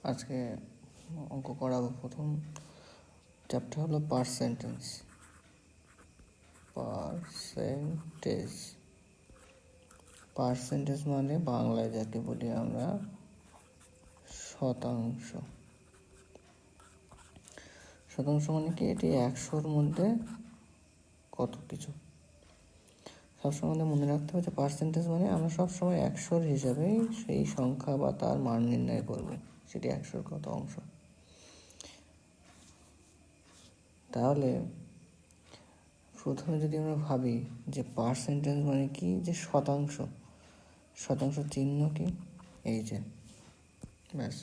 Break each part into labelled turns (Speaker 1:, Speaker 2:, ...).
Speaker 1: আজকে অঙ্ক করাবো। প্রথম চ্যাপ্টার হলো পার্সেন্টেজ। পার্সেন্টেজ মানে বাংলায় যাকে বলি আমরা শতাংশ। শতাংশ মানে কি? এটি 100-র মধ্যে কত কিছু। সবসময় মনে রাখতে হবে যে পার্সেন্টেজ মানে আমরা সবসময় 100-র হিসাবেই সেই সংখ্যা বা তার মান নির্ণয় করব, সেটি 100-র কত অংশ। তাহলে প্রথমে যদি আমরা ভাবি যে পার্সেন্টেজ মানে কি, যে শতাংশ, শতাংশ চিহ্ন কি, এই যে ব্যাস।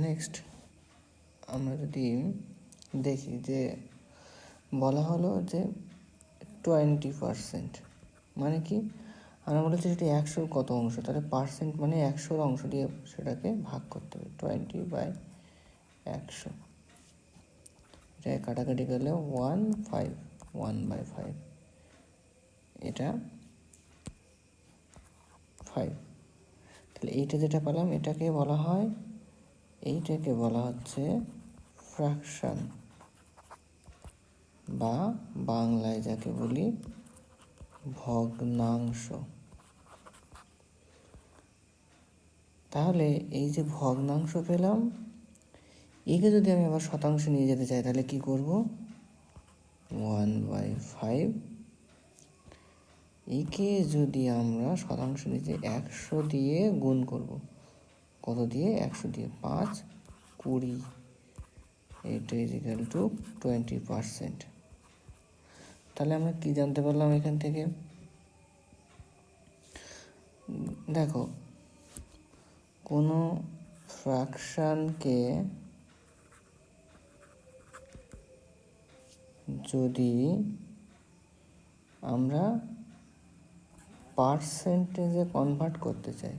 Speaker 1: নেক্সট আমরা যদি দেখি যে বলা হলো যে 20%, মানে কি? আমরা বলেছি সেটি 100-র কত অংশ, তাহলে পার্সেন্ট মানে 100-র অংশ দিয়ে সেটাকে ভাগ করতে হবে। 20/100, এটা কাটাকাটি করলে 1/5, এটা 5। তাহলে এইটা যেটা পেলাম এটাকে বলা হয়, এইটাকে বলা হচ্ছে ফ্র্যাকশন, বা বাংলায় যাকে বলি ভগ্নাংশ। তাহলে এই যে ভগ্নাংশ পেলাম, একে যদি আমি আবার শতাংশ নিয়ে যেতে চাই তাহলে কি করব? 1/5, একে যদি আমরা শতাংশ নিতে 100 দিয়ে গুণ করব। কত দিয়ে? 100 দিয়ে। 5, 20, এটা ইজিক্যাল টু 20%। তাহলে আমরা কি জানতে পারলাম এখান থেকে? দেখো, কোনো ফ্র্যাকশনকে যদি আমরা পার্সেন্টেজে কনভার্ট করতে চাই,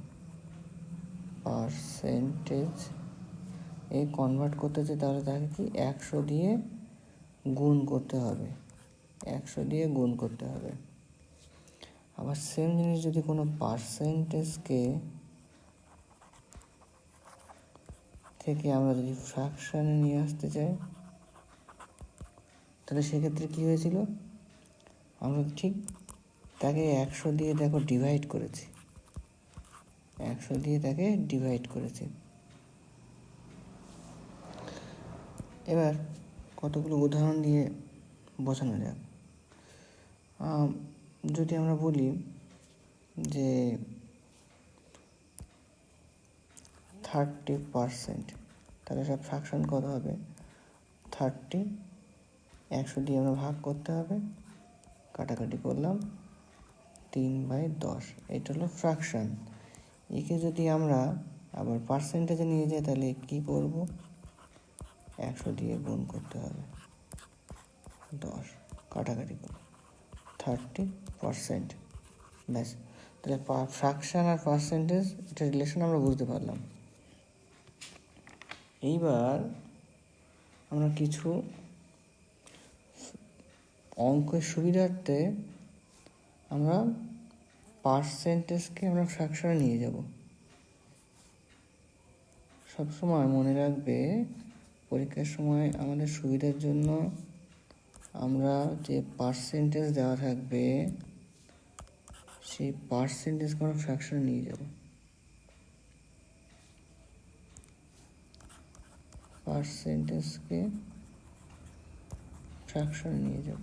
Speaker 1: তাহলে তাকে কি 100 দিয়ে গুণ করতে হবে, 100 দিয়ে গুণ করতে হবে। আবার সেম জিনিস যদি কোনো পার্সেন্টেজকে থেকে আমরা যদি ফ্র্যাকশনে নিয়ে আসতে চাই, তাহলে সেক্ষেত্রে কী হয়েছিল? আমরা ঠিক তাকে 100 দিয়ে দেখো ডিভাইড করেছি, 100 দিয়ে তাকে ডিভাইড করেছি। এবার কতগুলো উদাহরণ দিয়ে বোঝানো যাক। যদি আমরা বলি যে 30%, তাহলে সব ফ্র্যাকশন কত হবে? 30, 100 দিয়ে আমরা ভাগ করতে হবে, কাটাকাটি করলাম 3/10, এটা হলো ফ্র্যাকশন। একে যদি আমরা আবার পার্সেন্টেজে নিয়ে যাই তাহলে কি করব? 100 দিয়ে গুণ করতে হবে, 10, কাটাকাটি করব 30%, ব্যাস। তাহলে ফ্র্যাকশন আর পার্সেন্টেজ এটা রিলেশন আমরা বুঝতে পারলাম। এইবার আমরা কিছু অঙ্কের সুবিধার্থে আমরা পার্সেন্টেজকে আমরা ফ্র্যাকশনে নিয়ে যাব। সবসময় মনে রাখবে, পরীক্ষার সময় আমাদের সুবিধার জন্য আমরা যে পার্সেন্টেজ দেওয়া থাকবে সেই পার্সেন্টেজকে আমরা ফ্র্যাকশনে নিয়ে যাব। পার্সেন্টেজকে ফ্র্যাকশনে নিয়ে যাব,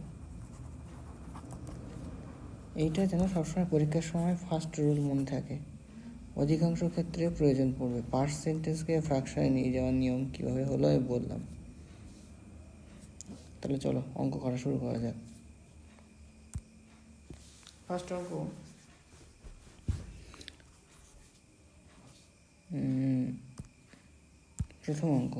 Speaker 1: এইটা যেন সবসময় পরীক্ষার সময় ফার্স্ট রুল মনে থাকে। অধিকাংশ ক্ষেত্রে প্রয়োজন পড়বে। পার্সেন্টেজকে ফ্র্যাকশনে নিয়ে যাওয়ার নিয়ম কীভাবে হলো বললাম। তাহলে চলো অঙ্ক করা শুরু করা যাক। ফার্স্ট অঙ্ক, প্রথম অঙ্ক,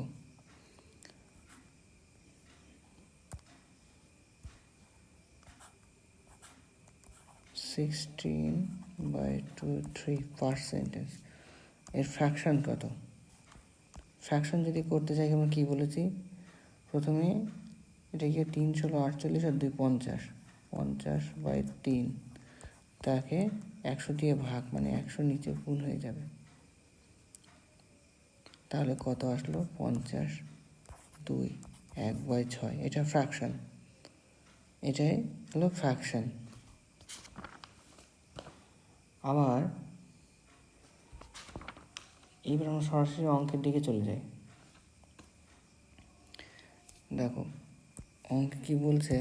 Speaker 1: 16/23%, এর ফ্র্যাকশন কত? ফ্র্যাকশন যদি করতে চাই আমরা কী বলেছি? প্রথমে এটা কি 3 × 48 আর 2 50, 50/3, তাকে 100 দিয়ে ভাগ, মানে 100 নিচে ফুল হয়ে যাবে। তাহলে কত আসলো? 50, 2, 1/6। এটা ফ্র্যাকশন, এটাই হলো ফ্র্যাকশন। আবার এইবার আমরা সরাসরি অঙ্কের দিকে চলে যাই। দেখো অঙ্ক কি বলছে,